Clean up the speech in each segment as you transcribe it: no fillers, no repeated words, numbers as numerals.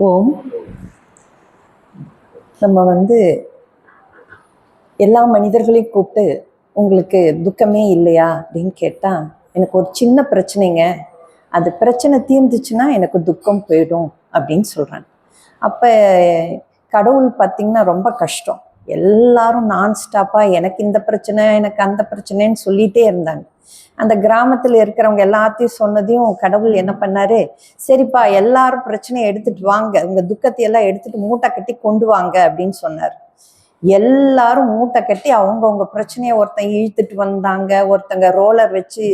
ஓம். நம்ம எல்லா மனிதர்களையும் கூப்பிட்டு உங்களுக்கு துக்கமே இல்லையா அப்படின்னு கேட்டால், எனக்கு ஒரு சின்ன பிரச்சனைங்க, அது பிரச்சனை தீர்ந்துச்சுன்னா எனக்கு துக்கம் போயிடும் அப்படின்னு சொல்கிறாங்க. அப்போ கடவுள் பார்த்திங்கன்னா ரொம்ப கஷ்டம். எல்லாரும் நான் ஸ்டாப்பாக எனக்கு இந்த பிரச்சனை எனக்கு அந்த பிரச்சனைன்னு சொல்லிகிட்டே இருந்தாங்க. அந்த கிராமத்தில் இருக்கிறவங்க எல்லாத்தையும் சொன்னதையும் கடவுள் என்ன பண்ணாரு, சரிப்பா எல்லாரும் பிரச்சனையை எடுத்துட்டு வாங்க, உங்கள் துக்கத்தை எல்லாம் எடுத்துட்டு மூட்டை கட்டி கொண்டு வாங்க அப்படின்னு சொன்னார். எல்லாரும் மூட்டை கட்டி அவங்கவுங்க பிரச்சனையை ஒருத்தங்க இழுத்துட்டு வந்தாங்க, ஒருத்தங்க ரோலர் வச்சு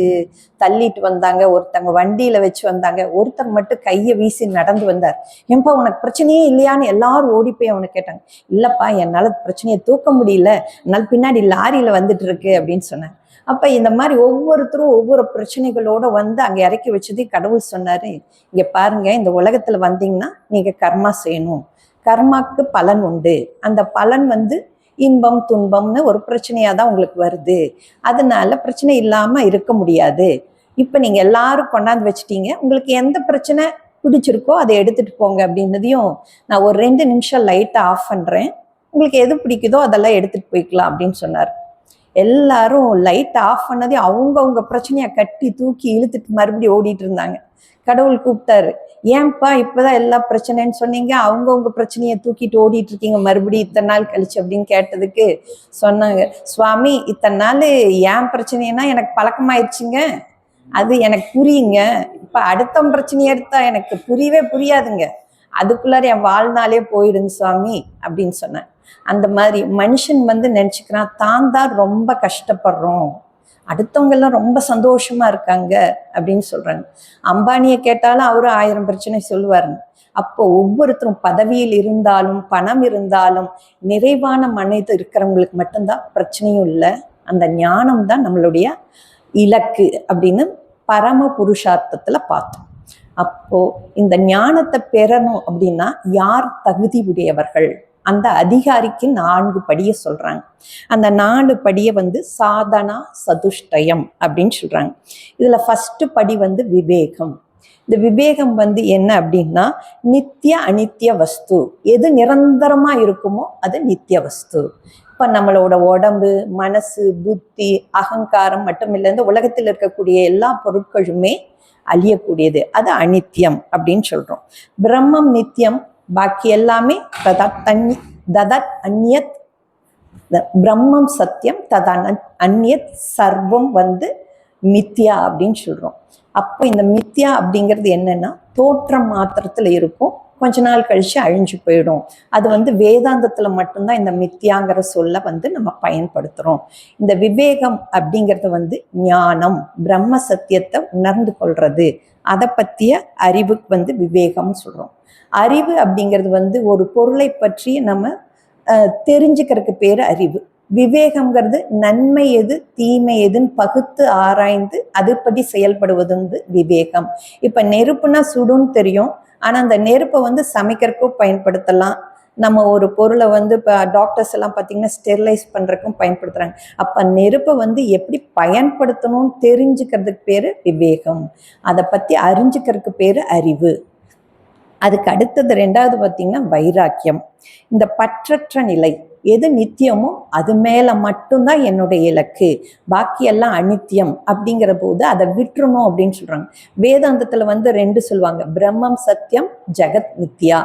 தள்ளிட்டு வந்தாங்க, ஒருத்தங்க வண்டியில வச்சு வந்தாங்க, ஒருத்தங்க மட்டும் கையை வீசி நடந்து வந்தார். ஏன்பா உனக்கு பிரச்சனையே இல்லையான்னு எல்லாரும் ஓடி போய் அவனை கேட்டாங்க. இல்லப்பா என்னால பிரச்சனையை தூக்க முடியல, என்னால் பின்னாடி லாரியில வந்துட்டு இருக்கு அப்படின்னு சொன்னார். அப்ப இந்த மாதிரி ஒவ்வொருத்தரும் ஒவ்வொரு பிரச்சனைகளோட அங்க இறக்கி வச்சதே கடவுள் சொன்னாரு, இங்க பாருங்க, இந்த உலகத்துல வந்தீங்கன்னா நீங்க கர்மா செய்யணும், கர்மாக்கு பலன் உண்டு, அந்த பலன் இன்பம் துன்பம்னு ஒரு பிரச்சனையா தான் உங்களுக்கு வருது, அதனால பிரச்சனை இல்லாம இருக்க முடியாது. இப்ப நீங்க எல்லாரும் கொண்டாந்து வச்சுட்டீங்க, உங்களுக்கு எந்த பிரச்சனை பிடிச்சிருக்கோ அதை எடுத்துட்டு போங்க அப்படின்னதையும், நான் ஒரு 2 நிமிஷம் லைட்டை ஆஃப் பண்றேன், உங்களுக்கு எது பிடிக்குதோ அதெல்லாம் எடுத்துட்டு போய்க்கலாம் அப்படின்னு சொன்னார். எல்லாரும் லைட் ஆஃப் பண்ணதே அவங்கவுங்க பிரச்சனையை கட்டி தூக்கி இழுத்துட்டு மறுபடியும் ஓடிட்டு இருந்தாங்க. கடவுள் கூப்பிட்டாரு, ஏன்பா இப்பதான் எல்லா பிரச்சனைன்னு சொன்னீங்க, அவங்கவுங்க பிரச்சனையை தூக்கிட்டு ஓடிட்டு இருக்கீங்க மறுபடியும் இத்தனை நாள் கழிச்சு அப்படின்னு கேட்டதுக்கு சொன்னாங்க, சுவாமி இத்தனை நாள் ஏன் பிரச்சனைனா எனக்கு பழக்கமாயிடுச்சுங்க, அது எனக்கு புரியுங்க, இப்ப அடுத்த பிரச்சனையை எடுத்தா எனக்கு புரியவே புரியாதுங்க, அதுக்குள்ளார என் வாழ்நாளே போயிடுங்க சுவாமி அப்படின்னு சொன்னேன். அந்த மாதிரி மனுஷன் நினைச்சுக்கிறான் தான் ரொம்ப கஷ்டப்படுறோம், அடுத்தவங்க எல்லாம் ரொம்ப சந்தோஷமா இருக்காங்க அப்படின்னு சொல்றாங்க. அம்பானியை கேட்டாலும் அவரு 1000 பிரச்சனை சொல்லுவாருங்க. அப்போ ஒவ்வொருத்தரும் பதவியில் இருந்தாலும் பணம் இருந்தாலும் நிறைவான மனது இருக்கிறவங்களுக்கு மட்டும்தான் பிரச்சனையும் இல்லை, அந்த ஞானம் தான் நம்மளுடைய இலக்கு அப்படின்னு பரம புருஷார்த்தத்துல பார்த்தோம். அப்போ இந்த ஞானத்தை பெறணும் அப்படின்னா யார் தகுதி உடையவர்கள், அந்த அதிகாரிக்கு 4 படியை சொல்றாங்க. அந்த 4 படியை சாதனா சதுஷ்டயம் அப்படின்னு சொல்றாங்க. இதுல ஃபர்ஸ்ட் படி விவேகம். இந்த விவேகம் என்ன அப்படின்னா, நித்திய அனித்திய வஸ்து, எது நிரந்தரமா இருக்குமோ அது நித்திய வஸ்து. இப்ப நம்மளோட உடம்பு, மனசு, புத்தி, அகங்காரம் மட்டும் இல்லை, இந்த உலகத்தில் இருக்கக்கூடிய எல்லா பொருட்களுமே அழியக்கூடியது, அது அனித்தியம் அப்படின்னு சொல்றோம். பிரம்மம் நித்தியம், பாக்கி எல்லாமே ததத் அந்நியத், பிரம்மம் சத்தியம், அந்நியத் சர்வம் மித்யா அப்படின்னு சொல்றோம். அப்போ இந்த மித்யா அப்படிங்கிறது என்னன்னா, தோற்றம் மாத்திரத்துல இருக்கும், கொஞ்ச நாள் கழிச்சு அழிஞ்சு போயிடும். அது வேதாந்தத்துல மட்டும்தான் இந்த மித்யாங்கிற சொல்ல நம்ம பயன்படுத்துறோம். இந்த விவேகம் அப்படிங்கிறது ஞானம், பிரம்ம சத்தியத்தை உணர்ந்து கொள்றது, அதை பற்றிய அறிவுக்கு விவேகம்னு சொல்றோம். அறிவு அப்படிங்கிறது ஒரு பொருளை பற்றி நம்ம தெரிஞ்சுக்கிறதுக்கு பேரு அறிவு. விவேகம்ங்கிறது நன்மை எது தீமை எதுன்னு பகுத்து ஆராய்ந்து அதுபடி செயல்படுவது விவேகம். இப்ப நெருப்புனா சுடுன்னு தெரியும், ஆனா அந்த நெருப்பை சமைக்கிறதுக்கும் பயன்படுத்தலாம், நம்ம ஒரு பொருளை இப்போ டாக்டர்ஸ் எல்லாம் பார்த்தீங்கன்னா ஸ்டெரிலைஸ் பண்ணுறதுக்கும் பயன்படுத்துகிறாங்க. அப்போ நெருப்பை எப்படி பயன்படுத்தணும்னு தெரிஞ்சுக்கிறதுக்கு பேர் விவேகம், அதை பற்றி அறிஞ்சுக்கிறதுக்கு பேர் அறிவு. அதுக்கு அடுத்தது 2வது பார்த்தீங்கன்னா வைராக்கியம். இந்த பற்றற்ற நிலை, எது நித்தியமோ அது மேல மட்டும்தான் என்னுடைய இலக்கு, பாக்கி எல்லாம் அநித்தியம் அப்படிங்கிற போது அதை விட்டுறணும் அப்படின்னு சொல்றாங்க. வேதாந்தத்துல 2 சொல்லுவாங்க, பிரம்மம் சத்தியம், ஜெகத் மித்யா.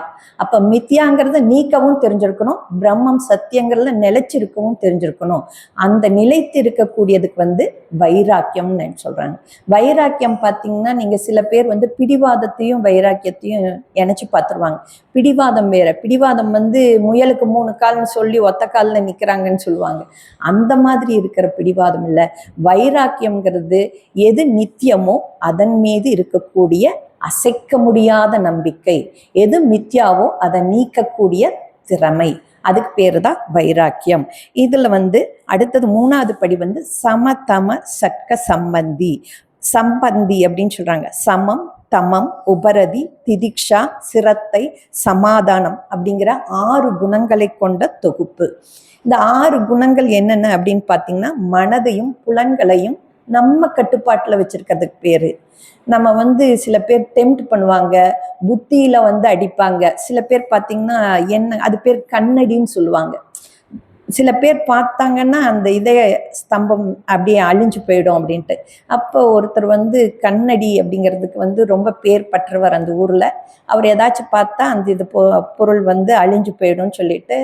அப்ப மித்யாங்கிறத நீக்கவும் தெரிஞ்சிருக்கணும், பிரம்மம் சத்தியங்கிறத நிலைச்சிருக்கவும் தெரிஞ்சிருக்கணும். அந்த நிலைத்து இருக்கக்கூடியதுக்கு வைராக்கியம்னு சொல்றாங்க. வைராக்கியம் பார்த்தீங்கன்னா, நீங்க சில பேர் பிடிவாதத்தையும் வைராக்கியத்தையும் இணைச்சு பார்த்துருவாங்க. பிடிவாதம் வேற, பிடிவாதம் முயலுக்கு 3 கால்னு சொல்லி ஒத்த கால்ல நிக்கிறாங்கன்னு சொல்லுவாங்க, அந்த மாதிரி இருக்கிற பிடிவாதம் இல்லை. வைராக்கியம்ங்கிறது எது நித்தியமோ அதன் மீது இருக்கக்கூடிய அசைக்க முடியாத நம்பிக்கை, எது மித்யாவோ அதை நீக்கக்கூடிய திறமை, அதுக்கு பேரு தான் வைராக்கியம். இதுல அடுத்தது 3வது படி சமதம சட்க சம்பந்தி. சம்பந்தி அப்படின்னு சொல்றாங்க. சமம், தமம், உபரதி, திதிக்ஷா, சிரத்தை, சமாதானம் அப்படிங்கிற 6 குணங்களை கொண்ட தொகுப்பு. இந்த 6 குணங்கள் என்னென்ன அப்படின்னு பார்த்தீங்கன்னா, மனதையும் புலன்களையும் நம்ம கட்டுப்பாட்டில் வச்சிருக்கிறதுக்கு பேர். நம்ம வந்து சில பேர் டெம்ப்ட் பண்ணுவாங்க, புத்தியில வந்து அடிப்பாங்க. சில பேர் பார்த்தீங்கன்னா என்ன அது பேர் கண்ணடின்னு சொல்லுவாங்க. சில பேர் பார்த்தாங்கன்னா அந்த இதய ஸ்தம்பம் அப்படியே அழிஞ்சு போயிடும் அப்படின்ட்டு. அப்போ ஒருத்தர் வந்து கண்ணடி அப்படிங்கிறதுக்கு வந்து ரொம்ப பேர் பற்றவர் அந்த ஊரில். அவர் ஏதாச்சும் பார்த்தா அந்த இது பொருள் வந்து அழிஞ்சு போயிடும்னு சொல்லிட்டு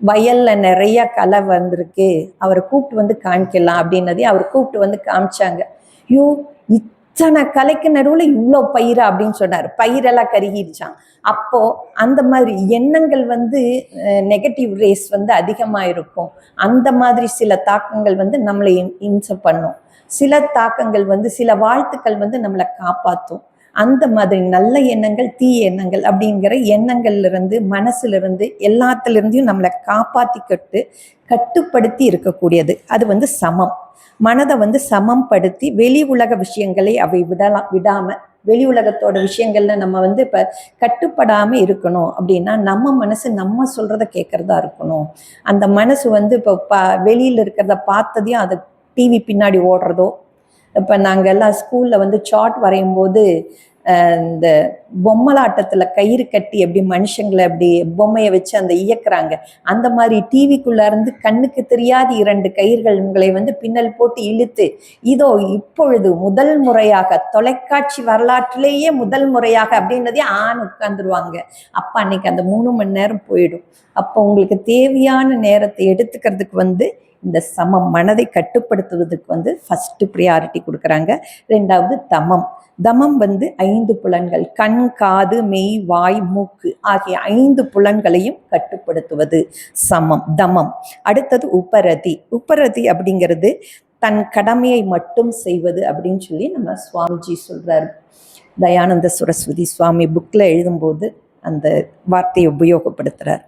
வயலில் நிறைய களை வந்திருக்கு, அவரை கூப்பிட்டு வந்து காமிக்கலாம் அப்படின்னதையும் அவர் கூப்பிட்டு வந்து காமிச்சாங்க. ஐயோ, இத்தனை கலைக்கு நடுவில் இவ்வளோ பயிரா அப்படின்னு சொன்னார். பயிரெல்லாம் கருகிடுச்சான். அப்போ அந்த மாதிரி எண்ணங்கள் வந்து நெகட்டிவ் ரேஸ் வந்து அதிகமாக இருக்கும். அந்த மாதிரி சில தாக்கங்கள் வந்து நம்மளை இம்சை பண்ணும். சில தாக்கங்கள் வந்து சில வாழ்த்துக்கள் வந்து நம்மளை காப்பாற்றும். அந்த மாதிரி நல்ல எண்ணங்கள், தீய எண்ணங்கள் அப்படிங்கிற எண்ணங்கள்ல இருந்து, மனசுல இருந்து, எல்லாத்துல இருந்தையும் நம்மளை காப்பாத்திக்கிட்டு கட்டுப்படுத்தி இருக்கக்கூடியது. அது வந்து சமம். மனதை வந்து சமம் படுத்தி வெளி உலக விஷயங்களை அவை விடாம வெளி உலகத்தோட விஷயங்கள்ல நம்ம வந்து இப்ப கட்டுப்படாம இருக்கணும் அப்படின்னா நம்ம மனசு நம்ம சொல்றத கேட்கறதா இருக்கணும். அந்த மனசு வந்து இப்போ வெளியில இருக்கிறத பார்த்ததையும் அதை டிவி பின்னாடி ஓடுறதோ. இப்போ நாங்கள் எல்லாம் ஸ்கூல்ல வந்து சார்ட் வரையும் போது இந்த பொம்மலாட்டத்துல கயிறு கட்டி எப்படி மனுஷங்களை அப்படி பொம்மையை வச்சு அந்த இயக்குறாங்க, அந்த மாதிரி டிவிக்குள்ள இருந்து கண்ணுக்கு தெரியாத 2 கயிர்கள் உங்களை வந்து பின்னல் போட்டு இழுத்து இதோ இப்பொழுது முதல் முறையாக தொலைக்காட்சி வரலாற்றிலேயே முதல் முறையாக அப்படின்னதே உட்காந்துருவாங்க. அப்ப அன்னைக்கு அந்த 3 மணி நேரம் போயிடும். அப்போ உங்களுக்கு தேவையான நேரத்தை எடுத்துக்கிறதுக்கு வந்து இந்த சமம், மனதை கட்டுப்படுத்துவதற்கு வந்து ஃபர்ஸ்ட் ப்ரியாரிட்டி கொடுக்குறாங்க. 2வது தமம். தமம் வந்து 5 புலன்கள், கண், காது, மெய், வாய், மூக்கு ஆகிய 5 புலன்களையும் கட்டுப்படுத்துவது சமம், தமம். அடுத்தது உபரதி. உபரதி அப்படிங்கிறது தன் கடமையை மட்டும் செய்வது அப்படின்னு சொல்லி நம்ம சுவாமிஜி சொல்றாரு. தயானந்த சரஸ்வதி சுவாமி புக்கில் எழுதும்போது அந்த வார்த்தையை உபயோகப்படுத்துறார்.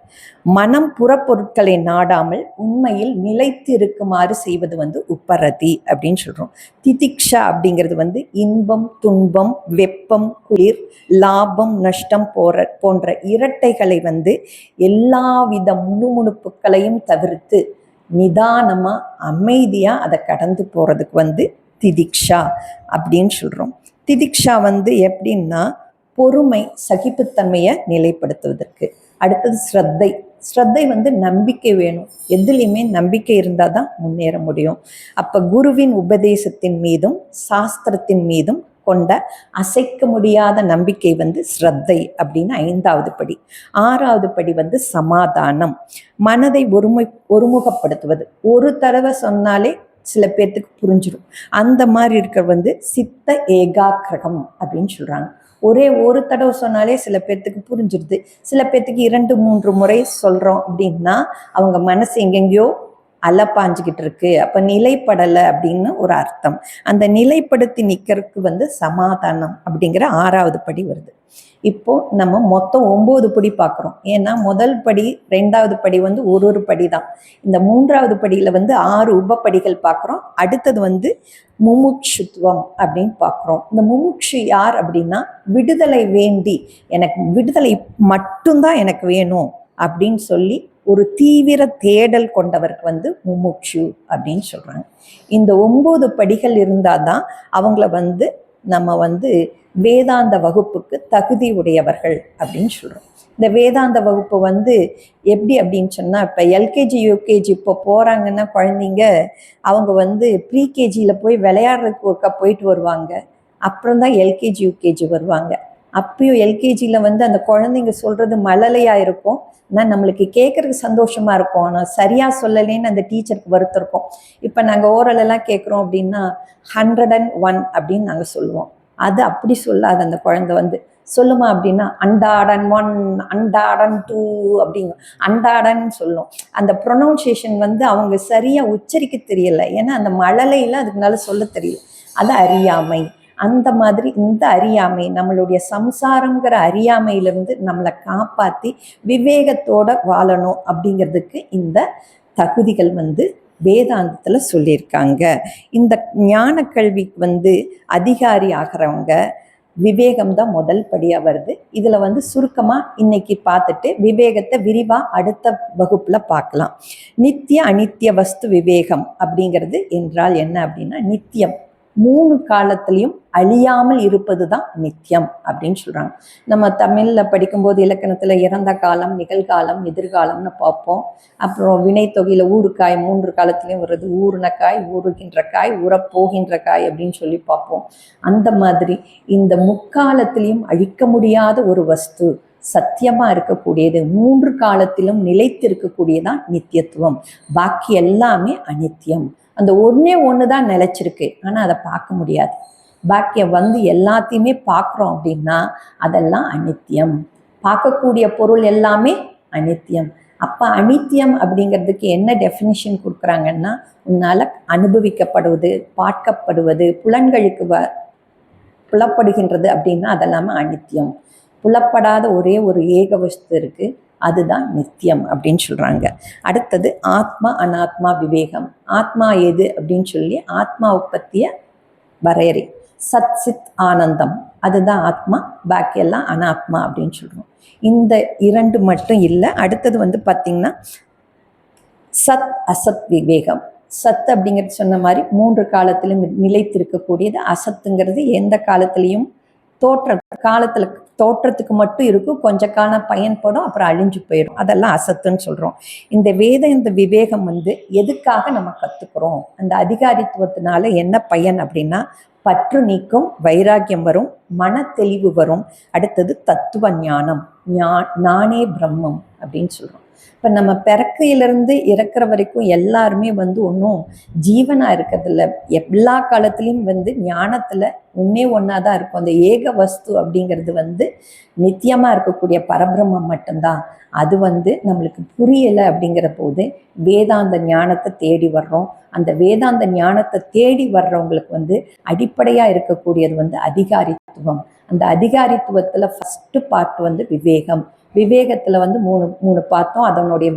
மனம் புறப்பொருட்களை நாடாமல் உண்மையில் நிலைத்து இருக்குமாறு செய்வது வந்து உப்பரதி அப்படின்னு சொல்றோம். திதிக்ஷா அப்படிங்கிறது வந்து இன்பம், துன்பம், வெப்பம், குளிர், லாபம், நஷ்டம் போன்ற இரட்டைகளை வந்து எல்லாவித முணுமுணுப்புகளையும் தவிர்த்து நிதானமா அமைதியா அதை கடந்து போறதுக்கு வந்து திதிக்ஷா அப்படின்னு சொல்றோம். திதிக்ஷா வந்து எப்படின்னா பொறுமை, சகிப்புத்தன்மையை நிலைப்படுத்துவதற்கு. அடுத்தது ஸ்ரத்தை. ஸ்ரத்தை வந்து நம்பிக்கை வேணும். எதுலையுமே நம்பிக்கை இருந்தால் தான் முன்னேற முடியும். அப்போ குருவின் உபதேசத்தின் மீதும் சாஸ்திரத்தின் மீதும் கொண்ட அசைக்க முடியாத நம்பிக்கை வந்து ஸ்ரத்தை அப்படின்னு 5வது படி. 6வது படி வந்து சமாதானம். மனதை ஒருமுகப்படுத்துவது. ஒரு தடவை சொன்னாலே சில பேர்த்துக்கு புரிஞ்சிடும். அந்த மாதிரி இருக்கிற வந்து சித்த ஏகாக்கிரகம் அப்படின்னு சொல்றாங்க. ஒரே ஒரு தடவை சொன்னாலே சில பேர்த்துக்கு புரிஞ்சிடுது. சில பேர்த்துக்கு 2-3 முறை சொல்றோம் அப்படின்னா அவங்க மனசு எங்கெங்கயோ அலப்பாஞ்சுக்கிட்டு இருக்கு, அப்ப நிலைப்படலை அப்படின்னு ஒரு அர்த்தம். அந்த நிலைப்படுத்தி நிக்கிறதுக்கு வந்து சமாதானம் அப்படிங்கிற 6வது படி வருது. இப்போ நம்ம மொத்தம் 9 படி பார்க்குறோம். ஏன்னா முதல் படி 2வது படி வந்து ஒரு படி தான். இந்த 3வது படியில வந்து 6 உபப்படிகள் பார்க்குறோம். அடுத்தது வந்து முமுட்சுத்துவம் அப்படின்னு பார்க்குறோம். இந்த முமுட்சு யார் அப்படின்னா விடுதலை வேண்டி, எனக்கு விடுதலை மட்டும்தான் எனக்கு வேணும் அப்படின்னு சொல்லி ஒரு தீவிர தேடல் கொண்டவருக்கு வந்து முமுட்சு அப்படின்னு சொல்றாங்க. இந்த 9 படிகள் இருந்தாதான் அவங்கள வந்து நம்ம வந்து வேதாந்த வகுப்புக்கு தகுதி உடையவர்கள் அப்படின்னு சொல்றோம். இந்த வேதாந்த வகுப்பு வந்து எப்படி அப்படின்னு சொன்னா, இப்போ எல்கேஜி யூகேஜி இப்போ போறாங்கன்னா குழந்தைங்க, அவங்க வந்து ப்ரீகேஜியில் போய் விளையாடுறதுக்கு ஒருக்கா போயிட்டு வருவாங்க. அப்புறம் தான் எல்கேஜி யூகேஜி வருவாங்க. அப்பயும் எல்கேஜியில் வந்து அந்த குழந்தைங்க சொல்றது மழலையாக இருக்கும். ஆனால் நம்மளுக்கு கேட்கறதுக்கு சந்தோஷமா இருக்கும். ஆனால் சரியா சொல்லலேன்னு அந்த டீச்சருக்கு வருத்தம் இருக்கும். இப்போ நாங்கள் ஓரலெல்லாம் கேட்குறோம் அப்படின்னா 101 அப்படின்னு நாங்கள் சொல்லுவோம். அது அப்படி சொல்லாது. அந்த குழந்தை வந்து சொல்லுமா அப்படின்னா அண்டாடன் 1, அண்டாடன் 2 அப்படிங்க அண்டாடன் சொல்லும். அந்த ப்ரொனவுன்சியேஷன் வந்து அவங்க சரியா உச்சரிக்க தெரியல. ஏன்னா அந்த மழலையில அதுக்குனால சொல்ல தெரியல. அது அறியாமை. அந்த மாதிரி இந்த அறியாமை, நம்மளுடைய சம்சாரங்கிற அறியாமையிலிருந்து நம்மளை காப்பாற்றி விவேகத்தோட வாழணும் அப்படிங்கிறதுக்கு இந்த தகுதிகள் வந்து வேதாந்தத்தில் சொல்லியிருக்காங்க. இந்த ஞான கல்விக்கு வந்து அதிகாரி ஆகிறவங்க விவேகம்தான் முதல் படியாக வருது. இதில் வந்து சுருக்கமாக இன்னைக்கு பார்த்துட்டு விவேகத்தை விரிவாக அடுத்த வகுப்பில் பார்க்கலாம். நித்திய அனித்திய வஸ்து விவேகம் அப்படிங்கிறது என்றால் என்ன அப்படின்னா, நித்தியம் 3 காலத்திலையும் அழியாமல் இருப்பது தான் நித்தியம் அப்படின்னு சொல்றாங்க. நம்ம தமிழ்ல படிக்கும்போது இலக்கணத்துல இறந்த காலம், நிகழ்காலம், எதிர்காலம்னு பார்ப்போம். அப்புறம் வினைத்தொகையில ஊறுகாய் 3 காலத்திலையும் வருது. ஊறுன காய், ஊறுகின்ற காய், ஊறப்போகின்ற காய் அப்படின்னு சொல்லி பார்ப்போம். அந்த மாதிரி இந்த முக்காலத்திலையும் அழிக்க முடியாத ஒரு வஸ்து, சத்தியமா இருக்கக்கூடியது, 3 காலத்திலும் நிலைத்து இருக்கக்கூடியதான் நித்தியத்துவம். பாக்கி எல்லாமே அனித்தியம். அந்த ஒன்னே ஒண்ணுதான் நிலைச்சிருக்கு, ஆனா அதை பார்க்க முடியாது. பாக்கிய எல்லாத்தையுமே பார்க்குறோம் அப்படின்னா அதெல்லாம் அனித்தியம். பார்க்கக்கூடிய பொருள் எல்லாமே அனித்தியம். அப்ப அனித்தியம் அப்படிங்கிறதுக்கு என்ன டெஃபினிஷன் கொடுக்குறாங்கன்னா, உன்னால அனுபவிக்கப்படுவது, பார்க்கப்படுவது, புலன்களுக்கு புலப்படுகின்றது அப்படின்னா அதெல்லாமே அனித்தியம். புலப்படாத ஒரே ஒரு ஏக வஸ்து இருக்கு, அதுதான் நித்தியம் அப்படின்னு சொல்றாங்க. அடுத்தது ஆத்மா அனாத்மா விவேகம். ஆத்மா எது அப்படின்னு சொல்லி ஆத்மாவை பற்றிய வரையறை. சத் சித் ஆனந்தம், அதுதான் ஆத்மா. பாக்கியெல்லாம் அனாத்மா அப்படின்னு சொல்றோம். இந்த 2 மட்டும் இல்லை. அடுத்தது பார்த்தீங்கன்னா சத் அசத் விவேகம். சத் அப்படிங்கிறது சொன்ன மாதிரி 3 காலத்திலும் நிலைத்திருக்கக்கூடியது. அசத்துங்கிறது எந்த காலத்திலையும் தோற்றத்துக்கு மட்டும் இருக்கும், கொஞ்ச காலம் பயன்படும், அப்புறம் அழிஞ்சு போயிடும். அதெல்லாம் அசத்துன்னு சொல்றோம். இந்த விவேகம் எதுக்காக நம்ம கத்துக்கிறோம்? அந்த அதிகாரித்துவத்தினால என்ன பயன் அப்படின்னா, பற்று நீக்கும், வைராக்கியம் வரும், மன தெளிவு வரும். அடுத்தது தத்துவ ஞானம், நானே பிரம்மம் அப்படின்னு சொல்றோம். இப்போ நம்ம பிறக்கையிலிருந்து இறக்குற வரைக்கும் எல்லாருமே ஒன்றும் ஜீவனாக இருக்கிறதில்ல. எல்லா காலத்துலேயும் ஞானத்தில் ஒன்றா தான் இருக்கும். அந்த ஏக வஸ்து அப்படிங்கிறது நித்தியமாக இருக்கக்கூடிய பரபிரம்மம் மட்டும்தான். அது நம்மளுக்கு புரியலை அப்படிங்கிற போது வேதாந்த ஞானத்தை தேடி வர்றோம். அந்த வேதாந்த ஞானத்தை தேடி வர்றவங்களுக்கு அடிப்படையாக இருக்கக்கூடியது அதிகாரித்துவம். அந்த அதிகாரித்துவத்தில் ஃபஸ்ட்டு பார்ட் விவேகம். விவேகத்தில் மூணு பார்த்தோம். அதனுடைய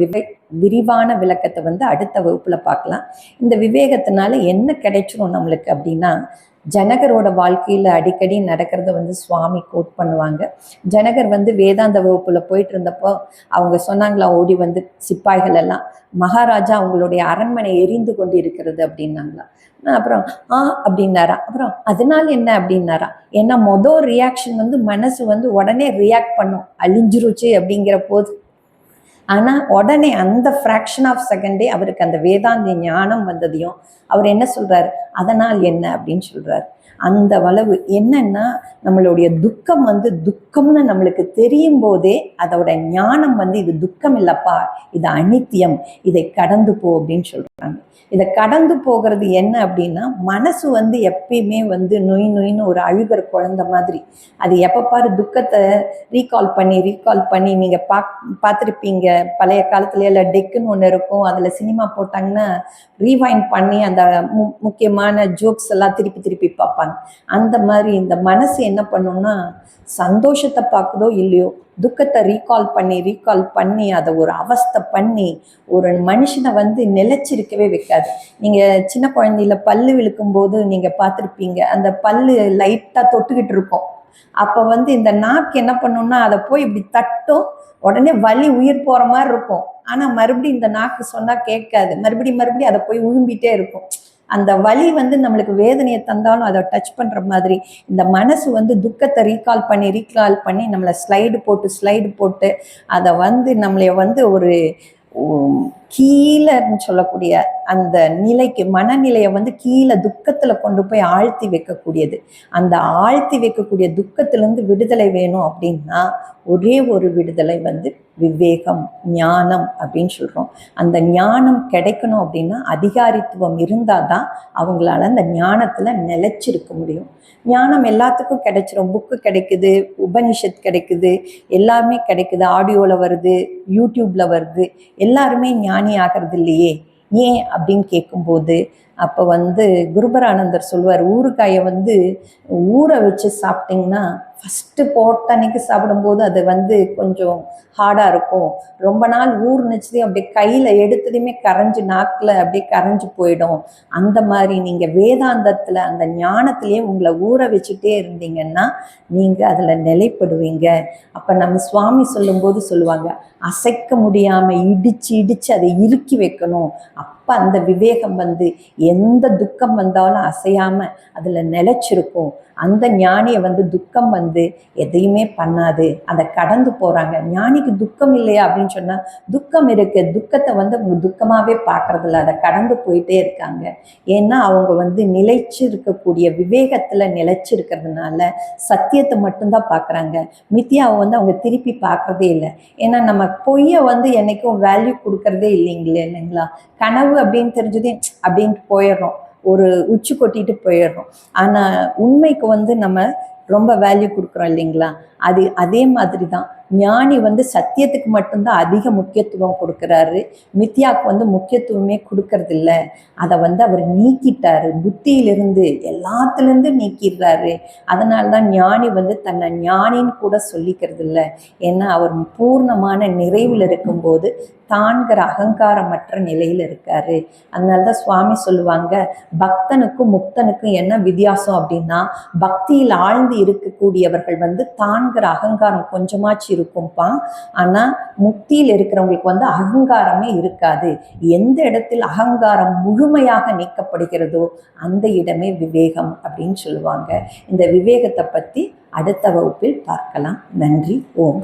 விரிவான விளக்கத்தை அடுத்த வகுப்புல பார்க்கலாம். இந்த விவேகத்தினால என்ன கிடைச்சிரும் நம்மளுக்கு அப்படின்னா, ஜனகரோட வாழ்க்கையில அடிக்கடி நடக்கிறத சுவாமி கோட் பண்ணுவாங்க. ஜனகர் வேதாந்த வகுப்புல போயிட்டு இருந்தப்போ அவங்க சொன்னாங்களா, ஓடி சிப்பாய்கள் எல்லாம், மகாராஜா அவங்களுடைய அரண்மனை எரிந்து கொண்டு இருக்கிறது அப்படின்னாங்களா. அப்புறம் அப்படின்னாரா. அப்புறம் அதனால என்ன அப்படின்னாரா. ஏன்னா ரியாக்ஷன் மனசு உடனே ரியாக்ட் பண்ணும், அழிஞ்சிருச்சு அப்படிங்கிற போது. ஆனா உடனே அந்த ஃப்ராக்ஷன் ஆஃப் செகண்டே அவருக்கு அந்த வேதாந்த ஞானம் வந்ததையும் அவர் என்ன சொல்றாரு, அதனால் என்ன அப்படின்னு சொல்றாரு. அந்த அளவு என்னன்னா, நம்மளுடைய துக்கம் துக்கம்னு நம்மளுக்கு தெரியும் போதே அதோட ஞானம் இது துக்கம் இல்லப்பா, இது அனித்தியம், இதை கடந்து போ அப்படின்னு சொல்றாங்க. இதை கடந்து போகிறது என்ன அப்படின்னா, மனசு எப்பயுமே நொய் நொயின்னு ஒரு அழுகிற குழந்தை மாதிரி. அது எப்போ பாரு துக்கத்தை ரீகால் பண்ணி நீங்கள் பார்த்துருப்பீங்க. பழைய காலத்துல எல்லாம் டெக்குன்னு ஒன்று இருக்கும், அதில் சினிமா போட்டாங்கன்னா ரீவைண்ட் பண்ணி அந்த முக்கியமான ஜோக்ஸ் எல்லாம் திருப்பி பார்ப்பாங்க. அந்த மாதிரி இந்த மனசு என்ன பண்ணும்னா, சந்தோஷத்தை பார்க்குதோ இல்லையோ, துக்கத்தை ரீகால் பண்ணி அதை ஒரு அவஸ்தை பண்ணி ஒரு மனுஷனை நிலைச்சிருக்கவே வைக்காது. நீங்கள் சின்ன குழந்தையில பல்லு விழுக்கும் போது நீங்கள் பார்த்துருப்பீங்க, அந்த பல்லு லைட்டாக தொட்டுக்கிட்டு இருக்கும். அப்போ இந்த நாக்கு என்ன பண்ணும்னா, அதை போய் இப்படி தட்டும், உடனே வலி உயிர் போகிற மாதிரி இருக்கும். ஆனால் மறுபடியும் இந்த நாக்கு சொன்னால் கேட்காது, மறுபடியும் அதை போய் உழும்பிட்டே இருக்கும். அந்த வலி நம்மளுக்கு வேதனையை தந்தாலும் அதை டச் பண்ணுற மாதிரி இந்த மனசு துக்கத்தை ரீகால் பண்ணி நம்மளை ஸ்லைடு போட்டு அதை நம்மளை ஒரு கீழேன்னு சொல்லக்கூடிய அந்த நிலைக்கு, மனநிலையை கீழே துக்கத்தில் கொண்டு போய் ஆழ்த்தி வைக்கக்கூடியது. அந்த ஆழ்த்தி வைக்கக்கூடிய துக்கத்திலேருந்து விடுதலை வேணும் அப்படின்னா ஒரே ஒரு விடுதலை விவேகம், ஞானம் அப்படின்னு சொல்கிறோம். அந்த ஞானம் கிடைக்கணும் அப்படின்னா அதிகாரித்துவம் இருந்தால் தான் அவங்களால அந்த ஞானத்தில் நிலைச்சிருக்க முடியும். ஞானம் எல்லாத்துக்கும் கிடைச்சிரும். புக்கு கிடைக்குது, உபனிஷத் கிடைக்குது, எல்லாமே கிடைக்குது, ஆடியோவில் வருது, யூடியூப்பில் வருது. எல்லாருமே ஞானி ஆகிறது இல்லையே, ஏன் அப்படின்னு கேட்கும்போது அப்போ குருபரானந்தர் சொல்லுவார், ஊறுகாயை ஊற வச்சு சாப்பிட்டிங்கன்னா ஃபஸ்ட்டு போட்டன்னைக்கு சாப்பிடும்போது அது கொஞ்சம் ஹார்டாக இருக்கும். ரொம்ப நாள் ஊறுனுச்சு அப்படியே கையில் எடுத்ததுமே கரைஞ்சி நாக்கில் அப்படியே கரைஞ்சி போயிடும். அந்த மாதிரி நீங்கள் வேதாந்தத்தில் அந்த ஞானத்திலேயே உங்களை ஊற வச்சுட்டே இருந்தீங்கன்னா நீங்கள் அதில் நிலைப்படுவீங்க. அப்போ நம்ம சுவாமி சொல்லும்போது சொல்லுவாங்க, அசைக்க முடியாமல் இடித்து அதை இறுக்கி வைக்கணும். அப்போ அப்போ அந்த விவேகம் வந்து எந்த துக்கம் வந்தாலும் அசையாமல் அதில் நிலைச்சிருக்கும். அந்த ஞானியை வந்து துக்கம் வந்து எதையுமே பண்ணாது, அதை கடந்து போகிறாங்க. ஞானிக்கு துக்கம் இல்லையா அப்படின்னு சொன்னால் துக்கம் இருக்குது, துக்கத்தை வந்து அவங்க துக்கமாகவே பார்க்குறதில்ல, அதை கடந்து போயிட்டே இருக்காங்க. ஏன்னா அவங்க வந்து நிலைச்சு இருக்கக்கூடிய விவேகத்தில் நிலைச்சு இருக்கிறதுனால சத்தியத்தை மட்டும்தான் பார்க்குறாங்க. மித்தியாவை வந்து அவங்க திருப்பி பார்க்குறதே இல்லை. ஏன்னா நம்ம பொய்யை வந்து என்றைக்கும் வேல்யூ கொடுக்கறதே இல்லைங்களா. கனவு அப்படின்னு தெரிஞ்சதே அப்படின்ட்டு போயிடுறோம், ஒரு உச்சி கொட்டிட்டு போயிடுறோம். ஆனால் உண்மைக்கு வந்து நம்ம ரொம்ப வேல்யூ கொடுக்குறோம் இல்லைங்களா. அதே மாதிரி தான் ஞானி வந்து சத்தியத்துக்கு மட்டும்தான் அதிக முக்கியத்துவம் கொடுக்குறாரு, மித்தியாவுக்கு வந்து முக்கியத்துவமே கொடுக்கறதில்ல. அதை வந்து அவர் நீக்கிட்டாரு, புத்தியிலிருந்து எல்லாத்துலேருந்து நீக்கிடுறாரு. அதனால தான் ஞானி வந்து தன்னை ஞானின்னு கூட சொல்லிக்கிறது இல்லை. ஏன்னா அவர் பூர்ணமான நிறைவில் இருக்கும்போது தான்கிற அகங்காரமற்ற நிலையில் இருக்காரு. அதனால தான் சுவாமி சொல்லுவாங்க, பக்தனுக்கும் முக்தனுக்கும் என்ன வித்தியாசம் அப்படின்னா, பக்தியில் ஆழ்ந்து இருக்கக்கூடியவர்கள் வந்து தான்கிற அகங்காரம் கொஞ்சமாச்சு இருக்கும்பா. ஆனால் முக்தியில் இருக்கிறவங்களுக்கு வந்து அகங்காரமே இருக்காது. எந்த இடத்தில் அகங்காரம் முழுமையாக நீக்கப்படுகிறதோ அந்த இடமே விவேகம் அப்படின்னு சொல்லுவாங்க. இந்த விவேகத்தை பற்றி அடுத்த வகுப்பில் பார்க்கலாம். நன்றி. ஓம்.